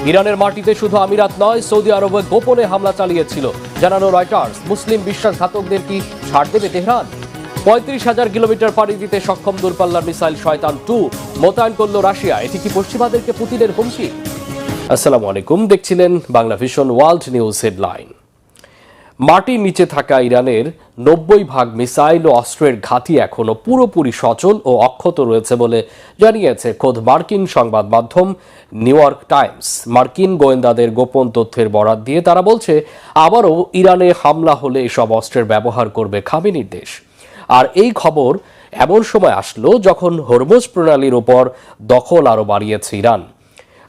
ইরানের মাটিতে শুধু আমিরাত নয়, সৌদি আরবে গোপনে হামলা চালিয়েছিল জানানো রয়টার্স। মুসলিম বিশ্বাসঘাতকদের কি ছাড় দেবে তেহরান? ৩৫,০০০ কিলোমিটার পাড়ি দিতে সক্ষম দূরপাল্লার মিসাইল শয়তান-2 মোতায়েন করল রাশিয়া। এটি কি পশ্চিমাদেরকে পুতিনের হুমকি? আসসালামু আলাইকুম, দেখছিলেন Bangla vision world news headline. মাটির নিচে থাকা ইরানের ৯০% মিসাইল ও অস্ত্রের ঘাঁটি এখনো পুরোপুরি সচল ও অক্ষত রয়েছে বলে জানিয়েছে খোদ মার্কিন সংবাদ মাধ্যম নিউ ইয়র্ক টাইমস। মার্কিন গোয়েন্দাদের গোপন তথ্যের বরাত দিয়ে তারা বলছে, আবারও ইরানে হামলা হলে এসব অস্ত্রের ব্যবহার করবে খামেনির দেশ। আর এই খবর এমন সময় আসলো যখন হরমুজ প্রণালীর ওপর দখল আরও বাড়িয়েছে ইরান।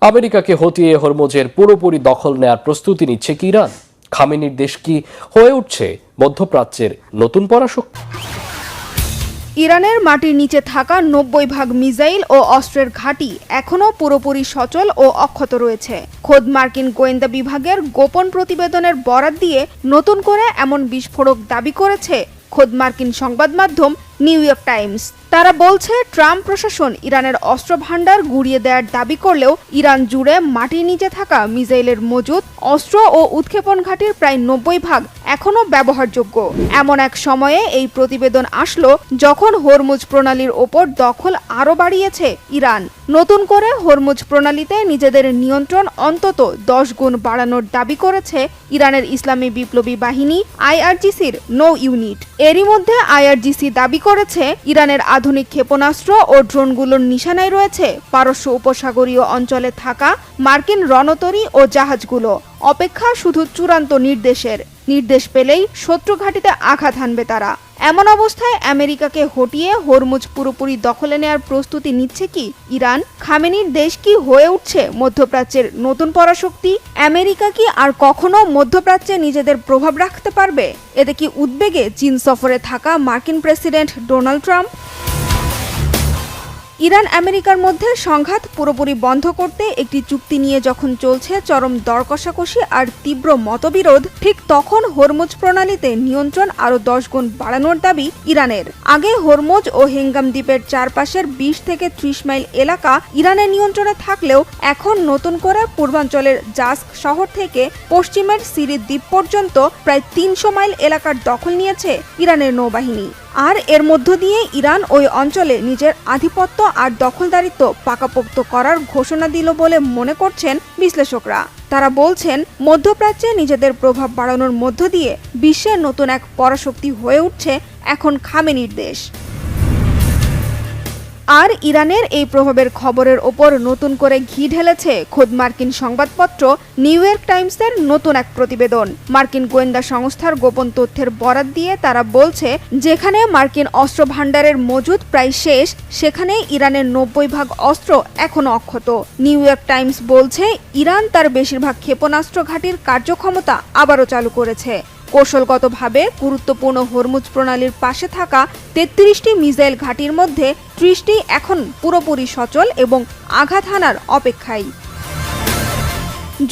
আমেরিকাকে হটিয়ে হরমুজের পুরোপুরি দখল নেয়ার প্রস্তুতি নিচ্ছে কি ইরান? খামেনির দেশ কি হয়ে উঠছে মধ্যপ্রাচ্যের নতুন পরাশক্তি? ইরানের মাটির নিচে থাকা ৯০% মিসাইল ও অস্ত্রের ঘাঁটি এখনও পুরোপুরি সচল ও অক্ষত রয়েছে। খোদ মার্কিন গোয়েন্দা বিভাগের গোপন প্রতিবেদনের বরাত দিয়ে নতুন করে এমন বিস্ফোরক দাবি করেছে খোদ মার্কিন সংবাদ মাধ্যম নিউ ইয়র্ক টাইমস। তারা বলছে, ট্রাম্প প্রশাসন ইরানের অস্ত্র ভান্ডার গুড়িয়ে দেওয়ার দাবি করলেও ইরান জুড়ে মাটির নিচে থাকা মিসাইলের মজুদ, অস্ত্র ও উৎক্ষেপণ ঘাঁটির প্রায় ৯০% এখনও ব্যবহারযোগ্য। এমন এক সময়ে এই প্রতিবেদন আসলো যখন হরমুজ প্রণালীর ওপর দখল আরও বাড়িয়েছে ইরান। নতুন করে হরমুজ প্রণালীতে নিজেদের নিয়ন্ত্রণ অন্তত ১০ গুণ বাড়ানোর দাবি করেছে ইরানের ইসলামী বিপ্লবী বাহিনী IRGC-র নৌ ইউনিট। এরই মধ্যে IRGC দাবি করেছে ইরানের আধুনিক ক্ষেপণাস্ত্র ও ড্রোনগুলোর নিশানায় রয়েছে পারস্য উপসাগরীয় অঞ্চলে থাকা মার্কিন রণতরী ও জাহাজগুলো। অপেক্ষা শুধু চূড়ান্ত নির্দেশ পেলেই শত্রু ঘাঁটিতে আঘাত হানবে তারা। এমন অবস্থায় আমেরিকাকে হটিয়ে হরমুজ পুরোপুরি দখলে নেয়ার প্রস্তুতি নিচ্ছে কি ইরান? খামেনির দেশ কি হয়ে উঠছে মধ্যপ্রাচ্যের নতুন পরাশক্তি? আমেরিকা কি আর কখনো মধ্যপ্রাচ্যে নিজেদের প্রভাব রাখতে পারবে? এতে কি উদ্বেগে চীন সফরে থাকা মার্কিন প্রেসিডেন্ট ডোনাল্ড ট্রাম্প? ইরান আমেরিকার মধ্যে সংঘাত পুরোপুরি বন্ধ করতে একটি চুক্তি নিয়ে যখন চলছে চরম দর কষাকষি আর তীব্র মতবিরোধ, ঠিক তখন হরমুজ প্রণালীতে নিয়ন্ত্রণ আরও ১০ গুণ বাড়ানোর দাবি ইরানের। আগে হরমুজ ও হেঙ্গাম দ্বীপের চারপাশের ২০ থেকে ৩০ মাইল এলাকা ইরানের নিয়ন্ত্রণে থাকলেও এখন নতুন করে পূর্বাঞ্চলের জাস্ক শহর থেকে পশ্চিমের সিরিজ দ্বীপ পর্যন্ত প্রায় ৩০০ মাইল এলাকার দখল নিয়েছে ইরানের নৌবাহিনী। আর এর মধ্য দিয়ে ইরান ওই অঞ্চলে নিজের আধিপত্য আর দখলদারিত্ব পাকাপোক্ত করার ঘোষণা দিল বলে মনে করছেন বিশ্লেষকরা। তারা বলছেন, মধ্যপ্রাচ্যে নিজেদের প্রভাব বাড়ানোর মধ্য দিয়ে বিশ্বের নতুন এক পরাশক্তি হয়ে উঠছে এখন খামেনির দেশ। আর ইরানের এই প্রভাবের খবরের ওপর নতুন করে ঘি ঢেলেছে খোদ মার্কিন সংবাদপত্র নিউ ইয়র্ক টাইমসের নতুন এক প্রতিবেদন। মার্কিন গোয়েন্দা সংস্থার গোপন তথ্যের বরাত দিয়ে তারা বলছে, যেখানে মার্কিন অস্ত্র ভান্ডারের মজুদ প্রায় শেষ, সেখানে ইরানের ৯০% অস্ত্র এখনো অক্ষত। নিউ ইয়র্ক টাইমস বলছে, ইরান তার বেশিরভাগ ক্ষেপণাস্ত্র ঘাঁটির কার্যক্ষমতা আবারও চালু করেছে। কৌশলগতভাবে গুরুত্বপূর্ণ হরমুজ প্রণালীর পাশে থাকা ৩৩টি মিসাইল ঘাঁটির মধ্যে ৩০টি এখন পুরোপুরি সচল এবং আঘাত হানার অপেক্ষায়।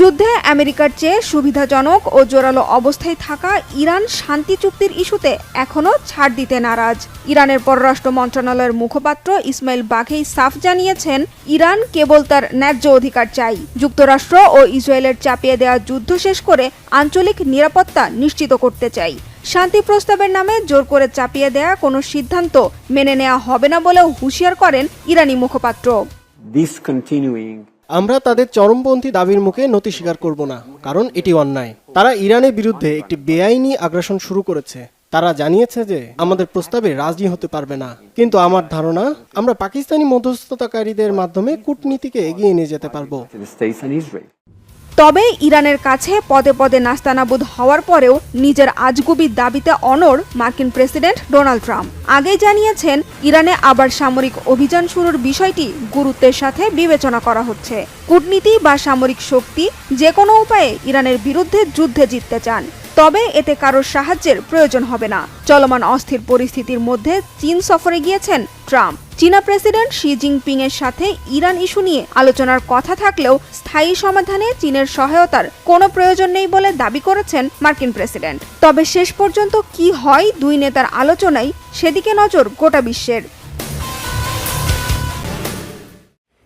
যুদ্ধে আমেরিকার চেয়ে সুবিধাজনক ও জোরালো অবস্থায় থাকা ইরান শান্তি চুক্তির ইস্যুতে এখনও ছাড় দিতে নারাজ। ইরানের পররাষ্ট্র মন্ত্রণালয়ের মুখপাত্র ইসমাইল বাঘেই সাফ জানিয়েছেন, ইরান কেবল তার ন্যায্য অধিকার চাই। যুক্তরাষ্ট্র ও ইসরায়েলের চাপিয়ে দেওয়া যুদ্ধ শেষ করে আঞ্চলিক নিরাপত্তা নিশ্চিত করতে চাই। শান্তি প্রস্তাবের নামে জোর করে চাপিয়ে দেয়া কোনো সিদ্ধান্ত মেনে নেওয়া হবে না বলেও হুঁশিয়ার করেন ইরানি মুখপাত্র। আমরা তাদের চরমপন্থী দাবির মুখে নতি স্বীকার করব না, কারণ এটি অন্যায়। তারা ইরানের বিরুদ্ধে একটি বেআইনি আগ্রাসন শুরু করেছে। তারা জানিয়েছে যে আমাদের প্রস্তাবে রাজি হতে পারবে না, কিন্তু আমার ধারণা আমরা পাকিস্তানি মধ্যস্থতাকারীদের মাধ্যমে কূটনীতিকে এগিয়ে নিয়ে যেতে পারবো। তবে ইরানের কাছে পদে পদে নাস্তানাবুদ হওয়ার পরেও নিজের আজগুবি দাবিতে অনড় মার্কিন প্রেসিডেন্ট ডোনাল্ড ট্রাম্প। আগেই জানিয়েছেন, ইরানে আবার সামরিক অভিযান শুরুর বিষয়টি গুরুত্বের সাথে বিবেচনা করা হচ্ছে। কূটনীতি বা সামরিক শক্তি যে কোনো উপায়ে ইরানের বিরুদ্ধে যুদ্ধে জিততে চান, তবে এতে কারোর সাহায্যের প্রয়োজন হবে না। চলমান অস্থির পরিস্থিতির মধ্যে চীন সফরে গিয়েছেন ট্রাম্প। চীনা প্রেসিডেন্ট শি জিনপিং এর সাথে ইরান ইস্যু নিয়ে আলোচনার কথা থাকলেও স্থায়ী সমাধানে চীনের সহায়তার কোনো প্রয়োজন নেই বলে দাবি করেছেন মার্কিন প্রেসিডেন্ট। তবে শেষ পর্যন্ত কি হয় দুই নেতার আলোচনায়, সেদিকে নজর গোটা বিশ্বের।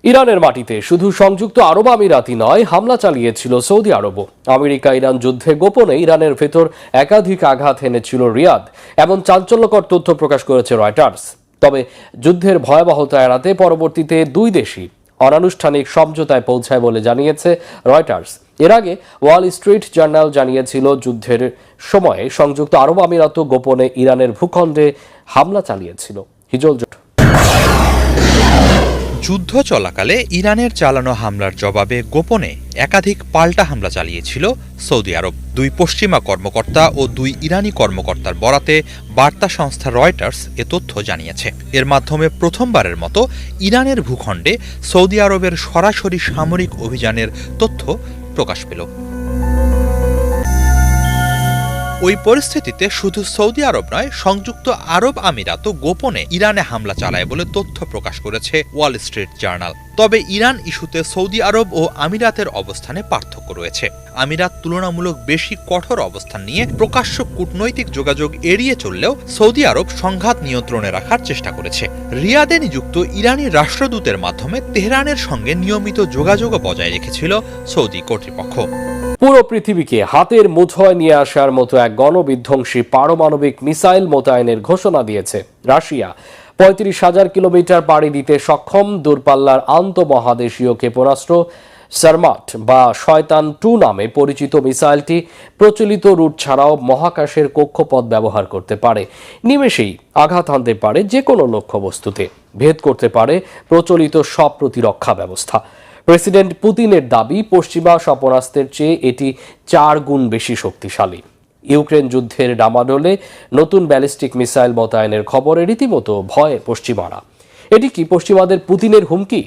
ইরানের মাটিতে শুধু সংযুক্ত আরব আমিরাতই নয়, হামলা চালিয়েছিল সৌদি আরবও। আমেরিকা ইরান যুদ্ধে গোপনে ইরানের ভেতর একাধিক আঘাত এনেছিল রিয়াদ, এমন চাঞ্চল্যকর তথ্য প্রকাশ করেছে রয়টার্স। তবে যুদ্ধের ভয়াবহতা এড়াতে পরবর্তীতে দুই দেশই অনানুষ্ঠানিক সমঝোতায় পৌঁছায় বলে জানিয়েছে রয়টার্স। এর আগে ওয়াল স্ট্রিট জার্নাল জানিয়েছিল যুদ্ধের সময়ে সংযুক্ত আরব আমিরাতও গোপনে ইরানের ভূখণ্ডে হামলা চালিয়েছিল। হিজল যুদ্ধ চলাকালে ইরানের চালানো হামলার জবাবে গোপনে একাধিক পাল্টা হামলা চালিয়েছিল সৌদি আরব। দুই পশ্চিমা কর্মকর্তা ও দুই ইরানি কর্মকর্তার বরাতে বার্তা সংস্থা রয়টার্স এ তথ্য জানিয়েছে। এর মাধ্যমে প্রথমবারের মতো ইরানের ভূখণ্ডে সৌদি আরবের সরাসরি সামরিক অভিযানের তথ্য প্রকাশ পেল। ওই পরিস্থিতিতে শুধু সৌদি আরব নয়, সংযুক্ত আরব আমিরাতও গোপনে ইরানে হামলা চালায় বলে তথ্য প্রকাশ করেছে ওয়াল স্ট্রিট জার্নাল। তবে ইরান ইস্যুতে সৌদি আরব ও আমিরাতের অবস্থানে পার্থক্য রয়েছে। আমিরাত তুলনামূলক বেশি কঠোর অবস্থান নিয়ে প্রকাশ্য কূটনৈতিক যোগাযোগ এড়িয়ে চললেও সৌদি আরব সংঘাত নিয়ন্ত্রণে রাখার চেষ্টা করেছে। রিয়াদে নিযুক্ত ইরানি রাষ্ট্রদূতের মাধ্যমে তেহরানের সঙ্গে নিয়মিত যোগাযোগও বজায় রেখেছিল সৌদি কর্তৃপক্ষ। পুরো পৃথিবীকে হাতের মুঠোয় নিয়ে আসার মতো এক গণবিধ্বংসী পারমাণবিক মিসাইল মোতায়েনের ঘোষণা দিয়েছে রাশিয়া। ৩৫,০০০ কিলোমিটার পাড়ি দিতে সক্ষম দূরপাল্লার আন্তঃমহাদেশীয় ক্ষেপণাস্ত্র সারমাট বা শয়তান-2 নামে পরিচিত মিসাইলটি প্রচলিত রুট ছাড়াও মহাকাশের কক্ষপথ ব্যবহার করতে পারে। নিমেষেই আঘাত হানতে পারে যে কোনো লক্ষ্যবস্তুতে, ভেদ করতে পারে প্রচলিত সব প্রতিরক্ষা ব্যবস্থা। প্রেসিডেন্ট পুতিনের দাবি, পশ্চিমা ক্ষেপণাস্ত্রের চেয়ে এটি 4 গুণ বেশি শক্তিশালী। ইউক্রেন যুদ্ধের ডামাডোলে নতুন ব্যালিস্টিক মিসাইল মোতায়েনের খবরে রীতিমতো ভয়ে পশ্চিমারা। এটি কি পশ্চিমাদের পুতিনের হুমকি?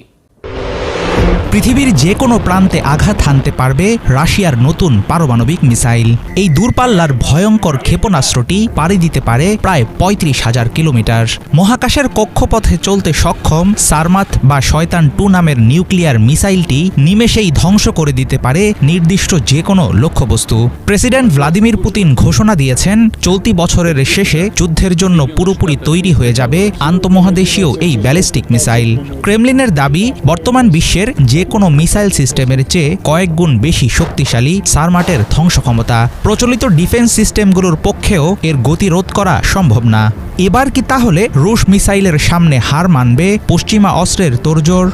পৃথিবীর যে কোনো প্রান্তে আঘাত হানতে পারবে রাশিয়ার নতুন পারমাণবিক মিসাইল। এই দূরপাল্লার ভয়ঙ্কর ক্ষেপণাস্ত্রটি পাড়ি দিতে পারে প্রায় ৩৫,০০০ কিলোমিটার। মহাকাশের কক্ষপথে চলতে সক্ষম সারমাত বা শয়তান-2 নামের নিউক্লিয়ার মিসাইলটি নিমেষেই ধ্বংস করে দিতে পারে নির্দিষ্ট যে কোনো লক্ষ্যবস্তু। প্রেসিডেন্ট ভ্লাদিমির পুতিন ঘোষণা দিয়েছেন, চলতি বছরের শেষে যুদ্ধের জন্য পুরোপুরি তৈরি হয়ে যাবে আন্তঃমহাদেশীয় এই ব্যালিস্টিক মিসাইল। ক্রেমলিনের দাবি, বর্তমান বিশ্বের যে কোনো মিসাইল সিস্টেমের চেয়ে কয়েক গুণ বেশি শক্তিশালী সারমাটের ধ্বংস ক্ষমতা। প্রচলিত ডিফেন্স সিস্টেমগুলোর পক্ষেও এর গতি রোধ করা সম্ভব না। এবার কি তাহলে রুশ মিসাইলের সামনে হার মানবে পশ্চিমা অস্ত্রের তোড়জোড়?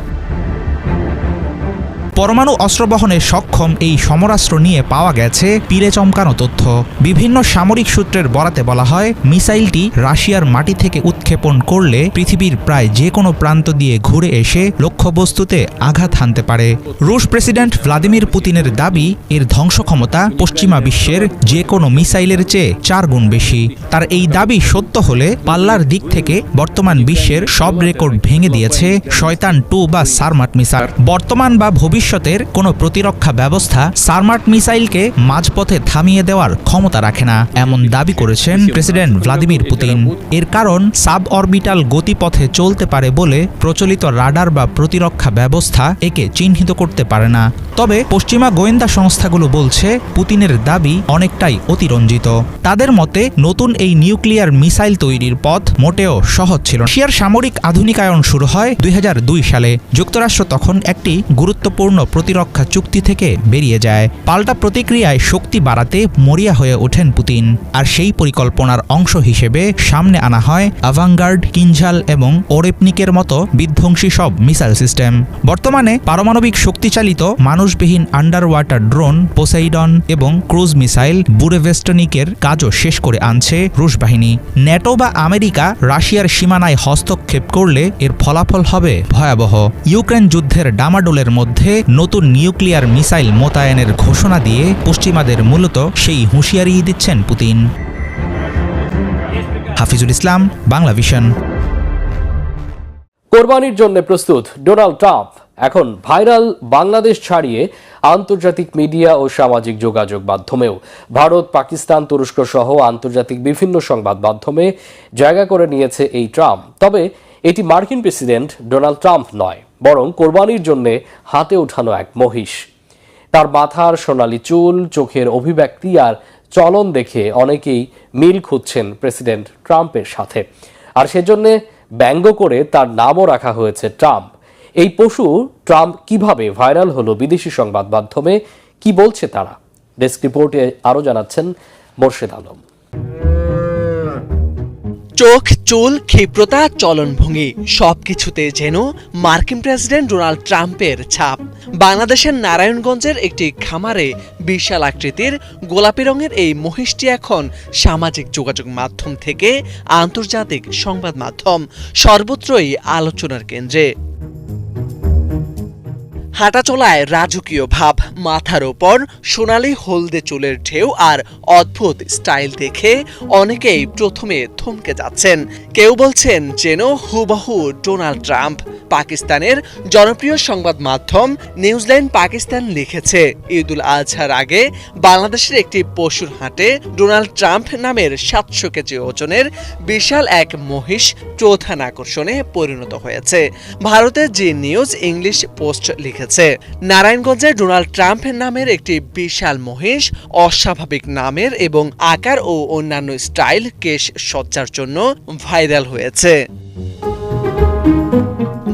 পরমাণু অস্ত্র বহনে সক্ষম এই সমরাস্ত্র নিয়ে পাওয়া গেছে পিলে চমকানো তথ্য। বিভিন্ন সামরিক সূত্রের বরাতে বলা হয়, মিসাইলটি রাশিয়ার মাটি থেকে উৎক্ষেপণ করলে পৃথিবীর প্রায় যে কোনো প্রান্ত দিয়ে ঘুরে এসে লক্ষ্যবস্তুতে আঘাত হানতে পারে। রুশ প্রেসিডেন্ট ভ্লাদিমির পুতিনের দাবি, এর ধ্বংস ক্ষমতা পশ্চিমা বিশ্বের যে কোনো মিসাইলের চেয়ে 4 গুণ বেশি। তার এই দাবি সত্য হলে পাল্লার দিক থেকে বর্তমান বিশ্বের সব রেকর্ড ভেঙে দিয়েছে শয়তান-2 বা সারমাট মিসাইল। বর্তমান বা ভবিষ্যতের কোনো প্রতিরক্ষা ব্যবস্থা সারমাট মিসাইলকে মাঝপথে থামিয়ে দেওয়ার ক্ষমতা রাখে না, এমন দাবি করেছেন প্রেসিডেন্ট ভ্লাদিমির পুতিন। এর কারণ, সাব অরবিটাল গতিপথে চলতে পারে বলে প্রচলিত রাডার বা প্রতিরক্ষা ব্যবস্থা একে চিহ্নিত করতে পারে না। তবে পশ্চিমা গোয়েন্দা সংস্থাগুলো বলছে, পুতিনের দাবি অনেকটাই অতিরঞ্জিত। তাদের মতে, নতুন এই নিউক্লিয়ার মিসাইল তৈরির পথ মোটেও সহজ ছিল না। রাশিয়ার সামরিক আধুনিকায়ন শুরু হয় 2002 সালে। যুক্তরাষ্ট্র তখন একটি গুরুত্বপূর্ণ প্রতিরক্ষা চুক্তি থেকে বেরিয়ে যায়। পাল্টা প্রতিক্রিয়ায় শক্তি বাড়াতে মরিয়া হয়ে ওঠেন পুতিন। আর সেই পরিকল্পনার অংশ হিসেবে সামনে আনা হয় আভাঙ্গার্ড, কিনঝাল এবং ওরেপনিকের মতো বিধ্বংসী সব মিসাইল সিস্টেম। বর্তমানে পারমাণবিক শক্তিচালিত মানুষবিহীন আন্ডার ওয়াটার ড্রোন পোসাইডন এবং ক্রুজ মিসাইল বুরেভেস্টনিকের কাজও শেষ করে আনছে রুশ বাহিনী। ন্যাটো বা আমেরিকা রাশিয়ার সীমানায় হস্তক্ষেপ করলে এর ফলাফল হবে ভয়াবহ। ইউক্রেন যুদ্ধের ডামাডোলের মধ্যে নতুন নিউক্লিয়ার মিসাইল মোতায়েনের ঘোষণা দিয়ে পশ্চিমাদের মূলত সেই হুঁশিয়ারি দিচ্ছেন পুতিন। হাফিজুল ইসলাম, বাংলা ভিশন। কোরবানির জন্য প্রস্তুত ডোনাল্ড ট্রাম্প এখন ভাইরাল বাংলাদেশ ছাড়িয়ে আন্তর্জাতিক মিডিয়া ও সামাজিক যোগাযোগ মাধ্যমেও। ভারত, পাকিস্তান, তুরস্ক সহ আন্তর্জাতিক বিভিন্ন সংবাদ মাধ্যমে জায়গা করে নিয়েছে এই ট্রাম্প। তবে এটি মার্কিন প্রেসিডেন্ট ডোনাল্ড ট্রাম্প নয়, বরং কোরবানির জন্য হাতে ওঠানো এক মহিষ। তার মাথার সোনালি চুল, চোখের অভিব্যক্তি আর চলন দেখে অনেকেই মিল খুঁজছেন প্রেসিডেন্ট ট্রাম্পের সাথে, আর সেজন্য ব্যঙ্গ করে তার নামও রাখা হয়েছে ট্রাম্প। এই পশু ট্রাম্প কিভাবে ভাইরাল হলো বিদেশি সংবাদ মাধ্যমে, কি বলছে তারা? ডেস্ক রিপোর্টে আরো জানাচ্ছেন মোর্শেদ আলম। চোখ, চুল, ক্ষিপ্রতা, চলনভঙ্গি সবকিছুতে যেন মার্কিন প্রেসিডেন্ট ডোনাল্ড ট্রাম্পের ছাপ। বাংলাদেশের নারায়ণগঞ্জের একটি খামারে বিশাল আকৃতির গোলাপি রঙের এই মহিষটি এখন সামাজিক যোগাযোগ মাধ্যম থেকে আন্তর্জাতিক সংবাদ মাধ্যম সর্বত্রই আলোচনার কেন্দ্রে। হাঁটাচলায় রাজকীয় ভাব, মাথার ওপর সোনালি হলদে চুলের ঢেউ আর অদ্ভুত স্টাইল দেখে অনেকেই প্রথমে থমকে যাচ্ছেন। কেউ বলছেন যেন হুবহু ডোনাল্ড ট্রাম্প। পাকিস্তানের জনপ্রিয় সংবাদ মাধ্যম নিউজল্যান্ড পাকিস্তান লিখেছে, ঈদুল আজহার আগে বাংলাদেশের একটি পশুর হাটে ডোনাল্ড ট্রাম্প নামের 700 কেজি ওজনের বিশাল এক মহিষ প্রধান আকর্ষণে পরিণত হয়েছে। ভারতের জি নিউজ ইংলিশ পোস্ট লিখেছে, নারায়ণগঞ্জে ডোনাল্ড ট্রাম্প নামের একটি বিশাল মহিষ অস্বাভাবিক নামের এবং আকার ও অন্যান্য স্টাইল কেশ সজ্জার জন্য ভাইরাল হয়েছে।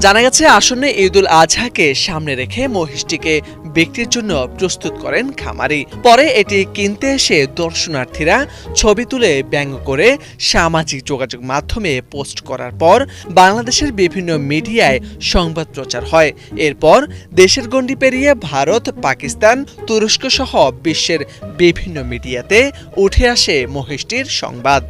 জানা গেছে, আসন্ন ঈদুল আজহাকে সামনে রেখে মহিষটিকে বিক্রির জন্য প্রস্তুত করেন খামারি। পরে এটি কিনতে এসে দর্শনার্থীরা ছবি তুলে ব্যঙ্গ করে সামাজিক যোগাযোগ মাধ্যমে পোস্ট করার পর বাংলাদেশের বিভিন্ন মিডিয়ায় সংবাদ প্রচার হয়। এরপর দেশের গণ্ডি পেরিয়ে ভারত, পাকিস্তান, তুরস্ক সহ বিশ্বের বিভিন্ন মিডিয়াতে উঠে আসে মহিষটির সংবাদ।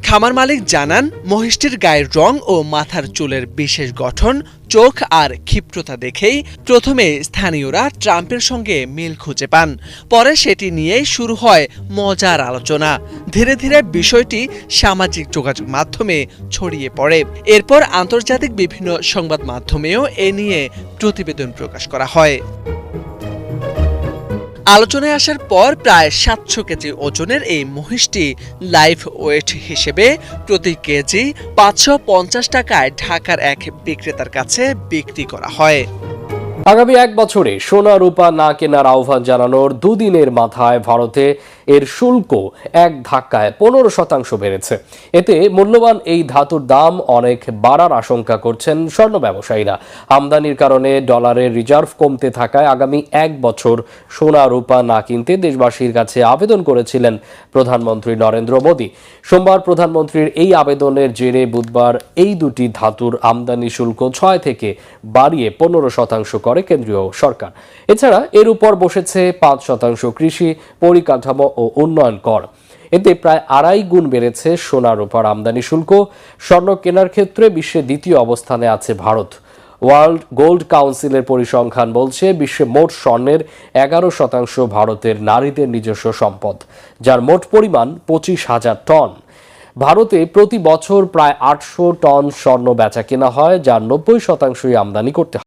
খামার মালিক জানান, মহিষটির গায়ের রং ও মাথার চুলের বিশেষ গঠন, চোখ আর ক্ষিপ্রতা দেখেই প্রথমে স্থানীয়রা ট্রাম্পের সঙ্গে মিল খুঁজে পান। পরে সেটি নিয়েই শুরু হয় মজার আলোচনা। ধীরে ধীরে বিষয়টি সামাজিক যোগাযোগ মাধ্যমে ছড়িয়ে পড়ে। এরপর আন্তর্জাতিক বিভিন্ন সংবাদ মাধ্যমেও এ নিয়ে প্রতিবেদন প্রকাশ করা হয়। আলোচনায় আসার পর প্রায় 700 কেজি ওজনের এই মহিষটি লাইভ ওয়েট হিসেবে প্রতি কেজি 550 টাকায় ঢাকার এক বিক্রেতার কাছে বিক্রি করা হয়। আগামী 1 বছরে সোনা রূপা না কেনার আহ্বান জানানোর দুদিনের মাথায় ভারতে এর শুল্ক এক ধাক্কায় 15% বেড়েছে। এতে মূল্যবান এই ধাতুর দাম অনেক বাড়ার আশঙ্কা করছেন স্বর্ণ ব্যবসায়ীরা। আমদানির কারণে ডলারের রিজার্ভ কমতে থাকায় আগামী 1 বছর সোনা রূপা না কিনতে দেশবাসীর কাছে আবেদন করেছিলেন প্রধানমন্ত্রী নরেন্দ্র মোদী। সোমবার প্রধানমন্ত্রীর এই আবেদনের জেরে বুধবার এই দুটি ধাতুর আমদানি শুল্ক 6 থেকে বাড়িয়ে 15% করে কেন্দ্রীয় সরকার। এছাড়া এর উপর বসেছে 5% কৃষি, পরিকাঠামো ও উন্নয়ন কর। এতে প্রায় 2.5 গুণ বেড়েছে সোনা রূপার আমদানি শুল্ক। স্বর্ণ কেনার ক্ষেত্রে বিশ্বে দ্বিতীয় অবস্থানে আছে ভারত। ওয়ার্ল্ড গোল্ড কাউন্সিলের পরিসংখ্যান বলছে, বিশ্বে মোট স্বর্ণের 11% ভারতের নারীদের নিজস্ব সম্পদ, যার মোট পরিমাণ 25,000 টন। ভারতে প্রতি বছর প্রায় 800 টন স্বর্ণ বেচা কেনা হয়, যার 90% আমদানি করতে হয়।